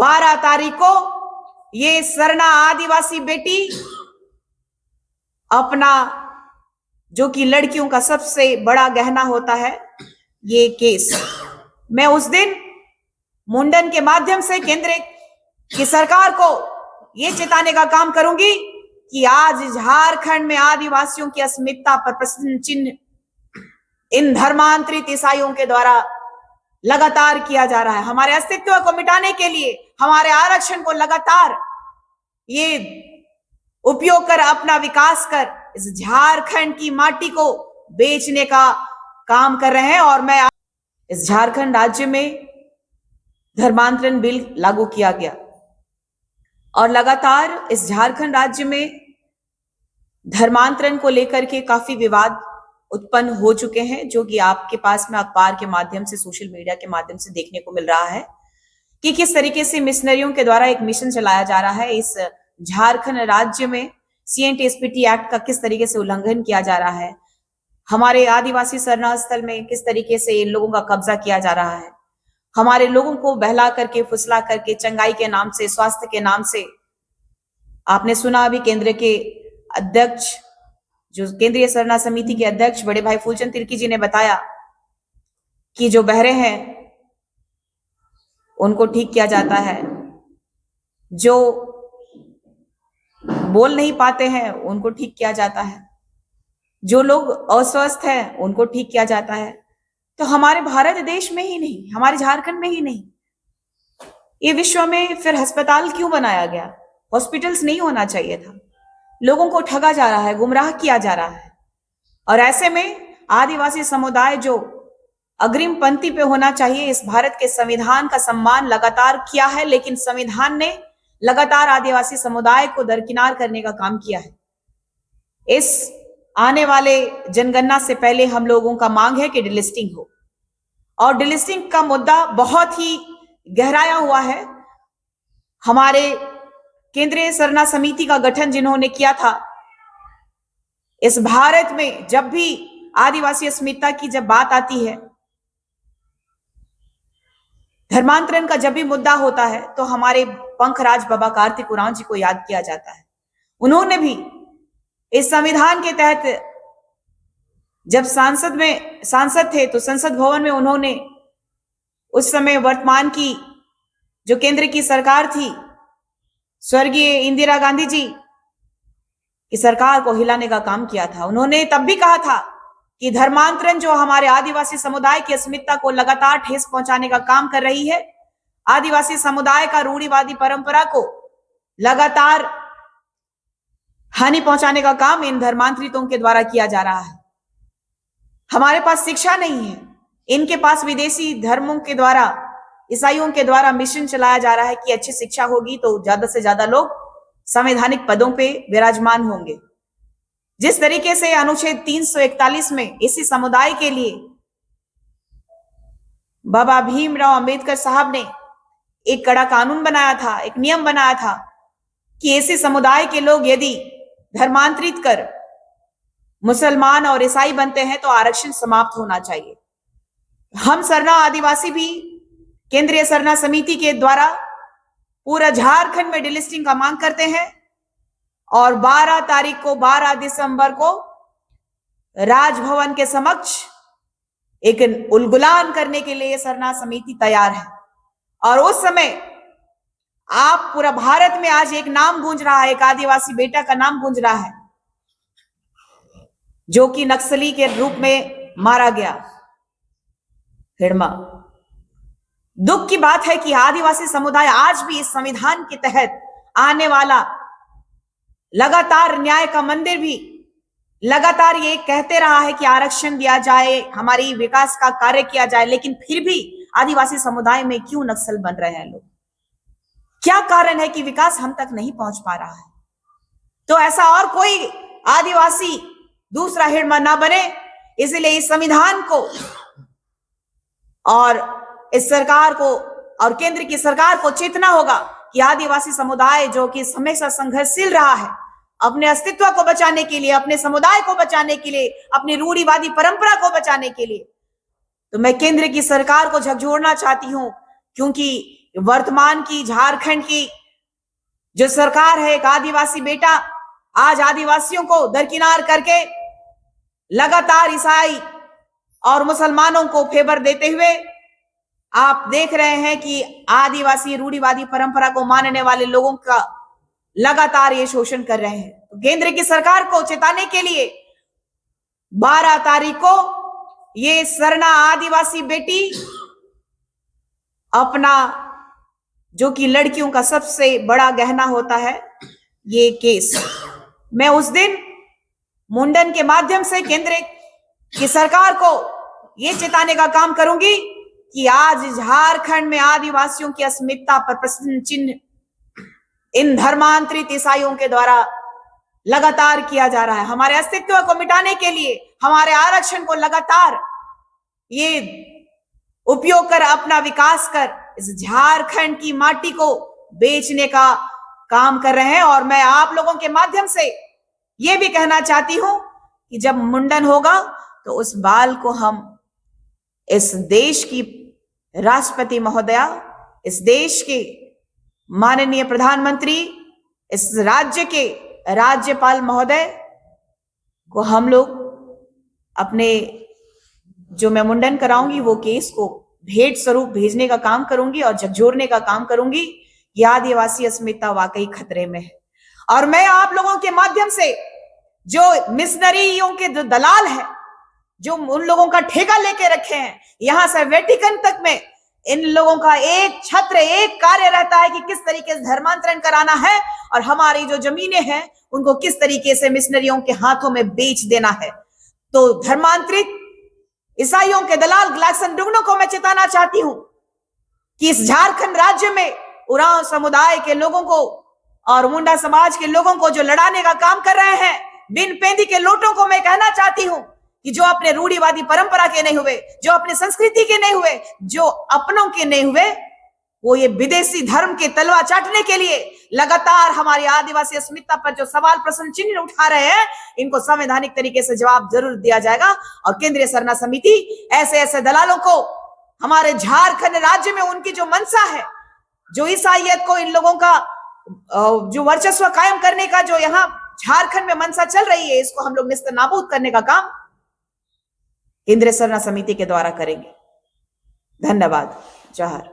12 तारीख को ये सरना आदिवासी बेटी अपना, जो कि लड़कियों का सबसे बड़ा गहना होता है, ये केस, मैं उस दिन मुंडन के माध्यम से केंद्र की सरकार को ये चेताने का काम करूंगी कि आज झारखंड में आदिवासियों की अस्मिता पर प्रश्न चिन्ह इन धर्मांतरित ईसाइयों के द्वारा लगातार किया जा रहा है। हमारे अस्तित्व को मिटाने के लिए, हमारे आरक्षण को लगातार ये उपयोग कर, अपना विकास कर इस झारखंड की माटी को बेचने का काम कर रहे हैं। और मैं इस झारखंड राज्य में धर्मांतरण बिल लागू किया गया और लगातार इस झारखंड राज्य में धर्मांतरण को लेकर के काफी विवाद उत्पन्न हो चुके हैं, जो कि आपके पास में अखबार के माध्यम से, सोशल मीडिया के माध्यम से देखने को मिल रहा है कि किस तरीके से मिशनरियों के द्वारा एक मिशन चलाया जा रहा है। इस झारखंड राज्य में CNTSPT एक्ट का किस तरीके से उल्लंघन किया जा रहा है, हमारे आदिवासी शरणा स्थल में किस तरीके से इन लोगों का कब्जा किया जा रहा है, हमारे लोगों को बहला करके, फुसला करके, चंगाई के नाम से, स्वास्थ्य के नाम से। आपने सुना अभी केंद्र के अध्यक्ष, जो केंद्रीय सरना समिति के अध्यक्ष बड़े भाई फूलचंद तिर्की जी ने बताया कि जो बहरे हैं उनको ठीक किया जाता है, जो बोल नहीं पाते हैं उनको ठीक किया जाता है, जो लोग अस्वस्थ हैं उनको ठीक किया जाता है। तो हमारे भारत देश में ही नहीं, हमारे झारखंड में ही नहीं, ये विश्व में फिर अस्पताल क्यों बनाया गया? हॉस्पिटल्स नहीं होना चाहिए था। लोगों को ठगा जा रहा है, गुमराह किया जा रहा है। और ऐसे में आदिवासी समुदाय जो अग्रिम पंक्ति पे होना चाहिए, इस भारत के संविधान का सम्मान लगातार किया है, लेकिन संविधान ने लगातार आदिवासी समुदाय को दरकिनार करने का काम किया है। इस आने वाले जनगणना से पहले हम लोगों का मांग है कि डिलिस्टिंग हो, और डिलिस्टिंग का मुद्दा बहुत ही गहराया हुआ है। हमारे केंद्रीय सरना समिति का गठन जिन्होंने किया था, इस भारत में जब भी आदिवासी अस्मिता की जब बात आती है, धर्मांतरण का जब भी मुद्दा होता है, तो हमारे पंखराज बाबा कार्तिक उरांव जी को याद किया जाता है। उन्होंने भी इस संविधान के तहत जब सांसद थे तो संसद भवन में उन्होंने उस समय वर्तमान की जो केंद्र की सरकार थी, स्वर्गीय इंदिरा गांधी जी की सरकार को हिलाने का काम किया था। उन्होंने तब भी कहा था कि धर्मांतरण जो हमारे आदिवासी समुदाय की अस्मिता को लगातार ठेस पहुंचाने का काम कर रही है, आदिवासी समुदाय का रूढ़िवादी परंपरा को लगातार हानि पहुंचाने का काम इन धर्मांतरितों के द्वारा किया जा रहा है। हमारे पास शिक्षा नहीं है, इनके पास विदेशी धर्मों के द्वारा, ईसाइयों के द्वारा मिशन चलाया जा रहा है कि अच्छी शिक्षा होगी तो ज्यादा से ज्यादा लोग संवैधानिक पदों पे विराजमान होंगे। जिस तरीके से अनुच्छेद 341 में इसी समुदाय के लिए बाबा भीमराव अंबेडकर साहब ने एक कड़ा कानून बनाया था, एक नियम बनाया था कि ऐसे समुदाय के लोग यदि धर्मांतरित कर मुसलमान और ईसाई बनते हैं तो आरक्षण समाप्त होना चाहिए। हम सरना आदिवासी भी केंद्रीय सरना समिति के द्वारा पूरा झारखंड में डिलिस्टिंग का मांग करते हैं, और 12 तारीख को, 12 दिसंबर को राजभवन के समक्ष एक उलगुलान करने के लिए सरना समिति तैयार है। और उस समय आप पूरा भारत में आज एक नाम गूंज रहा है, एक आदिवासी बेटा का नाम गूंज रहा है, जो कि नक्सली के रूप में मारा गया, हिड़मा। दुख की बात है कि आदिवासी समुदाय आज भी इस संविधान के तहत आने वाला लगातार न्याय का मंदिर भी लगातार ये कहते रहा है कि आरक्षण दिया जाए, हमारी विकास का कार्य किया जाए, लेकिन फिर भी आदिवासी समुदाय में क्यों नक्सल बन रहे हैं लोग? क्या कारण है कि विकास हम तक नहीं पहुंच पा रहा है? तो ऐसा और कोई आदिवासी दूसरा हिड़मा ना बने, इसलिए इस संविधान को और इस सरकार को और केंद्र की सरकार को चेतना होगा कि आदिवासी समुदाय जो कि हमेशा संघर्षशील रहा है, अपने अस्तित्व को बचाने के लिए, अपने समुदाय को बचाने के लिए, अपनी रूढ़िवादी परंपरा को बचाने के लिए, तो मैं केंद्र की सरकार को झकझोरना चाहती हूं, क्योंकि वर्तमान की झारखंड की जो सरकार है, एक आदिवासी बेटा आज आदिवासियों को दरकिनार करके लगातार ईसाई और मुसलमानों को फेवर देते हुए आप देख रहे हैं कि आदिवासी रूढ़िवादी परंपरा को मानने वाले लोगों का लगातार ये शोषण कर रहे हैं। तो केंद्र की सरकार को चेताने के लिए 12 तारीख को ये सरना आदिवासी बेटी अपना, जो कि लड़कियों का सबसे बड़ा गहना होता है, ये केस, मैं उस दिन मुंडन के माध्यम से केंद्र की सरकार को ये चेताने का काम करूंगी कि आज झारखंड में आदिवासियों की अस्मिता पर प्रश्न चिन्ह इन धर्मांतरित ईसाइयों के द्वारा लगातार किया जा रहा है। हमारे अस्तित्व को मिटाने के लिए, हमारे आरक्षण को लगातार ये उपयोग कर, अपना विकास कर इस झारखंड की माटी को बेचने का काम कर रहे हैं। और मैं आप लोगों के माध्यम से ये भी कहना चाहती हूं कि जब मुंडन होगा तो उस बाल को हम इस देश की राष्ट्रपति महोदया, इस देश के माननीय प्रधानमंत्री, इस राज्य के राज्यपाल महोदय को हम लोग अपने, जो मैं मुंडन कराऊंगी वो केस को भेंट स्वरूप भेजने का काम करूंगी और झकझोरने का काम करूंगी। ये आदिवासी अस्मिता वाकई खतरे में है। और मैं आप लोगों के माध्यम से जो मिशनरियों के जो दलाल है, जो उन लोगों का ठेका लेके रखे हैं, यहां से वेटिकन तक में इन लोगों का एक छत्र, एक कार्य रहता है कि किस तरीके से धर्मांतरण कराना है और हमारी जो जमीनें हैं उनको किस तरीके से मिशनरियों के हाथों में बेच देना है। तो धर्मांतरित ईसाइयों के दलाल ग्लैक्सन डुगनो को मैं चेताना चाहती हूं कि इस झारखंड राज्य में उरांव समुदाय के लोगों को और मुंडा समाज के लोगों को जो लड़ाने का काम कर रहे हैं, बिन पेंदी के लोटों को मैं कहना चाहती हूं कि जो अपने रूढ़िवादी परंपरा के नहीं हुए, जो अपने संस्कृति के नहीं हुए, जो अपनों के नहीं हुए, वो ये विदेशी धर्म के तलवा चाटने के लिए लगातार हमारी आदिवासी अस्मिता पर जो सवाल प्रश्न चिन्ह उठा रहे हैं, इनको संवैधानिक तरीके से जवाब जरूर दिया जाएगा। और केंद्रीय सरना समिति ऐसे ऐसे दलालों को हमारे झारखंड राज्य में उनकी जो मंशा है, जो ईसाइयत को, इन लोगों का जो वर्चस्व कायम करने का जो यहाँ झारखंड में मंशा चल रही है, इसको हम लोग निस्तनाबूद करने का काम केंद्रीय सरना समिति के द्वारा करेंगे। धन्यवाद। जोहार।